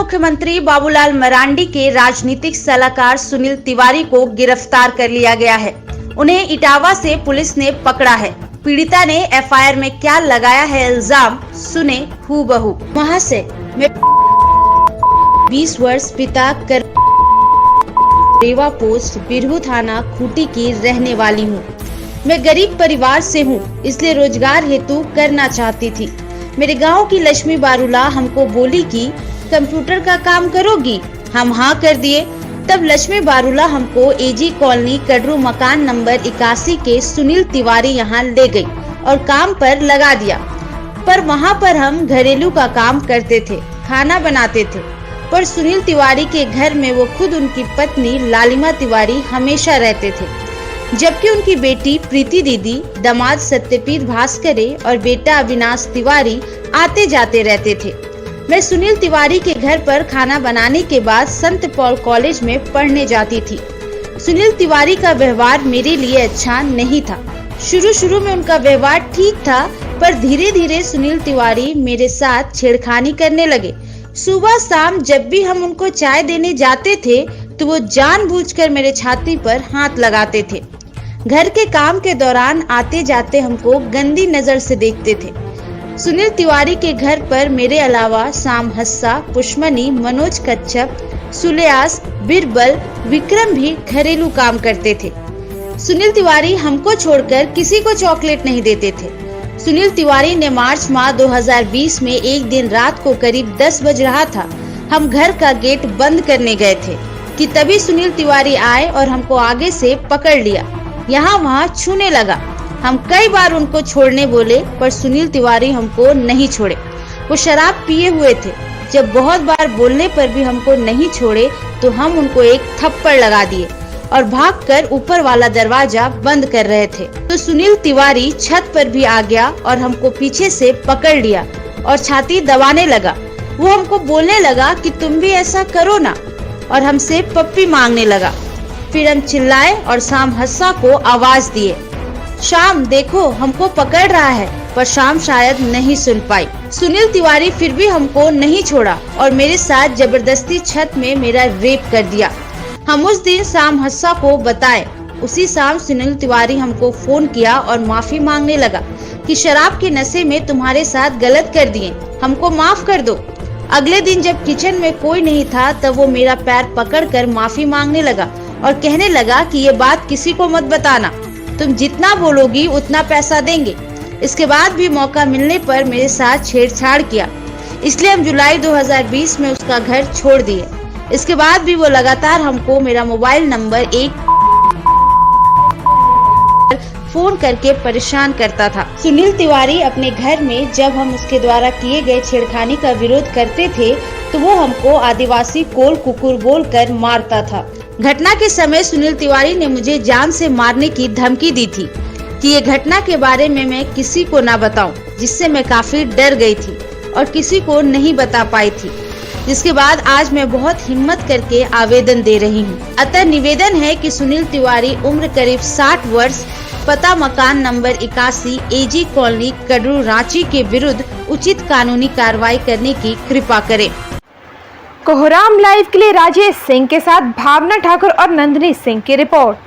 मुख्यमंत्री बाबूलाल मरांडी के राजनीतिक सलाहकार सुनील तिवारी को गिरफ्तार कर लिया गया है। उन्हें इटावा से पुलिस ने पकड़ा है। पीड़िता ने एफआईआर में क्या लगाया है इल्जाम, सुने हूबहू। महाशय, मैं 20 वर्ष पिता कर रेवा पोस्ट बिरहू थाना खूंटी की रहने वाली हूँ। मैं गरीब परिवार से हूँ, इसलिए रोजगार हेतु करना चाहती थी। मेरे गांव की लक्ष्मी बारूला हमको बोली कि कंप्यूटर का काम करोगी। हम हाँ कर दिए। तब लक्ष्मी बारूला हमको एजी कॉलोनी कडरू मकान नंबर 81 के सुनील तिवारी यहाँ ले गई और काम पर लगा दिया। पर वहाँ पर हम घरेलू का काम करते थे, खाना बनाते थे। पर सुनील तिवारी के घर में वो खुद उनकी पत्नी लालिमा तिवारी हमेशा रहते थे, जबकि उनकी बेटी प्रीति दीदी, दामाद सत्यपीत भास्करे और बेटा अविनाश तिवारी आते जाते रहते थे। मैं सुनील तिवारी के घर पर खाना बनाने के बाद संत पॉल कॉलेज में पढ़ने जाती थी। सुनील तिवारी का व्यवहार मेरे लिए अच्छा नहीं था। शुरू में उनका व्यवहार ठीक था, पर धीरे धीरे सुनील तिवारी मेरे साथ छेड़खानी करने लगे। सुबह शाम जब भी हम उनको चाय देने जाते थे तो वो जानबूझकर मेरे छाती पर हाथ लगाते थे। घर के काम के दौरान आते जाते हमको गंदी नजर से देखते थे। सुनील तिवारी के घर पर मेरे अलावा शाम हस्सा, पुष्मनी, मनोज कच्छप, सुलेयास, बिरबल, विक्रम भी घरेलू काम करते थे। सुनील तिवारी हमको छोड़कर किसी को चॉकलेट नहीं देते थे। सुनील तिवारी ने मार्च माह 2020 में एक दिन रात को करीब 10 बज रहा था, हम घर का गेट बंद करने गए थे कि तभी सुनील तिवारी आए और हमको आगे से पकड़ लिया, यहाँ वहाँ छूने लगा। हम कई बार उनको छोड़ने बोले, पर सुनील तिवारी हमको नहीं छोड़े। वो शराब पिए हुए थे। जब बहुत बार बोलने पर भी हमको नहीं छोड़े तो हम उनको एक थप्पड़ लगा दिए और भागकर ऊपर वाला दरवाजा बंद कर रहे थे तो सुनील तिवारी छत पर भी आ गया और हमको पीछे से पकड़ लिया और छाती दबाने लगा। वो हमको बोलने लगा कि तुम भी ऐसा करो ना, और हमसे पप्पी मांगने लगा। फिर हम चिल्लाए और शाम हस्सा को आवाज दिए, शाम देखो हमको पकड़ रहा है, पर शाम शायद नहीं सुन पाई। सुनील तिवारी फिर भी हमको नहीं छोड़ा और मेरे साथ जबरदस्ती छत में मेरा रेप कर दिया। हम उस दिन शाम हस्सा को बताए। उसी शाम सुनील तिवारी हमको फोन किया और माफी मांगने लगा कि शराब के नशे में तुम्हारे साथ गलत कर दिए, हमको माफ कर दो। अगले दिन जब किचन में कोई नहीं था तब वो मेरा पैर पकड़कर माफी मांगने लगा और कहने लगा कि ये बात किसी को मत बताना, तुम जितना बोलोगी उतना पैसा देंगे। इसके बाद भी मौका मिलने पर मेरे साथ छेड़छाड़ किया, इसलिए हम जुलाई 2020 में उसका घर छोड़ दिए। इसके बाद भी वो लगातार हमको मेरा मोबाइल नंबर 1 फोन करके परेशान करता था। सुनील तिवारी अपने घर में जब हम उसके द्वारा किए गए छेड़खानी का विरोध करते थे तो वो हमको आदिवासी कोल कुकुर बोलकर मारता था। घटना के समय सुनील तिवारी ने मुझे जान से मारने की धमकी दी थी कि ये घटना के बारे में मैं किसी को ना बताऊं, जिससे मैं काफी डर गई थी और किसी को नहीं बता पाई थी। जिसके बाद आज मैं बहुत हिम्मत करके आवेदन दे रही हूँ। अतः निवेदन है कि सुनील तिवारी उम्र करीब 60 वर्ष, पता मकान नंबर 81 एजी कॉलोनी कडरू रांची के विरुद्ध उचित कानूनी कार्रवाई करने की कृपा करें। कोहराम लाइव के लिए राजेश सिंह के साथ भावना ठाकुर और नंदिनी सिंह की रिपोर्ट।